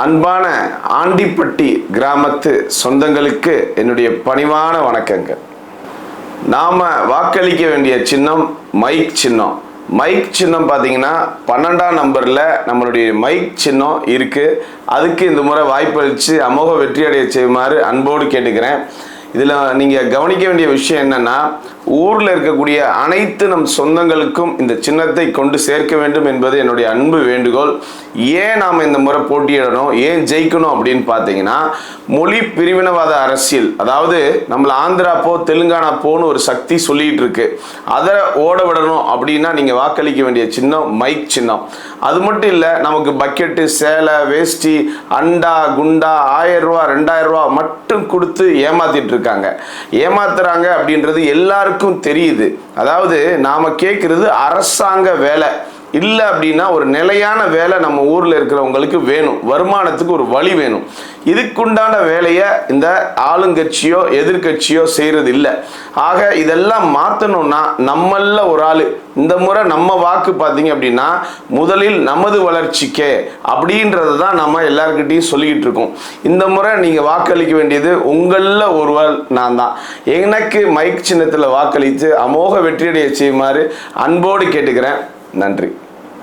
அன்பான ஆண்டிப்பட்டி கிராமத்து சொந்தங்களுக்கு என்னுடைய பணிவான வணக்கங்கள். நாம் வாக்களிக்க வேண்டிய சின்னம் மைக் சின்னம். மைக் சின்னம் பார்த்தீங்கன்னா 12ஆம் நம்பரில் நம்மளுடைய மைக் சின்னம் இருக்குது. அதுக்கு இந்த முறை வாய்ப்பளித்து அமோக வெற்றியடைய செய்யுமாறு அன்போடு கேட்டுக்கிறேன். இதில் நீங்கள் கவனிக்க வேண்டிய விஷயம் என்னென்னா, ஊரில் இருக்கக்கூடிய அனைத்து நம் சொந்தங்களுக்கும் இந்த சின்னத்தை கொண்டு சேர்க்க வேண்டும் என்பது என்னுடைய அன்பு வேண்டுகோள். ஏன் நாம் இந்த முறை போட்டியிடணும், ஏன் ஜெயிக்கணும் அப்படின்னு பார்த்தீங்கன்னா, மொழி பிரிவினவாத அரசியல், அதாவது நம்மளை ஆந்திரா போ தெலுங்கானா போன்னு ஒரு சக்தி சொல்லிகிட்டு இருக்கு. அதை ஓட விடணும் அப்படின்னா நீங்கள் வாக்களிக்க வேண்டிய சின்னம் மைக் சின்னம். அது மட்டும் இல்லை, நமக்கு பக்கெட்டு, சேலை, வேஷ்டி, அண்டா, குண்டா 1000 ரூபா 2000 ரூபா மட்டும் கொடுத்து ஏமாத்திட்டு இருக்காங்க. ஏமாத்துறாங்க அப்படின்றது எல்லாருக்கும் தெரியுது. அதாவது நாம கேட்கறது அரசாங்க வேலை இல்லை அப்படின்னா ஒரு நிலையான வேலை நம்ம ஊரில் இருக்கிறவங்களுக்கு வேணும். வருமானத்துக்கு ஒரு வழி வேணும். இதுக்குண்டான வேலையை இந்த ஆளுங்கட்சியோ எதிர்கட்சியோ செய்கிறது இல்லை. ஆக இதெல்லாம் மாற்றணும்னா நம்மள ஒரு ஆள் இந்த முறை நம்ம வாக்கு பார்த்தீங்க அப்படின்னா முதலில் நமது வளர்ச்சிக்கே அப்படின்றது தான் நம்ம எல்லாருக்கிட்டையும் சொல்லிக்கிட்டு இருக்கோம். இந்த முறை நீங்கள் வாக்களிக்க வேண்டியது உங்களில் ஒருவர் நான் தான். எனக்கு மைக் சின்னத்தில் வாக்களித்து அமோக வெற்றியடைய செய்யுமாறு அன்போடு கேட்டுக்கிறேன். நன்றி.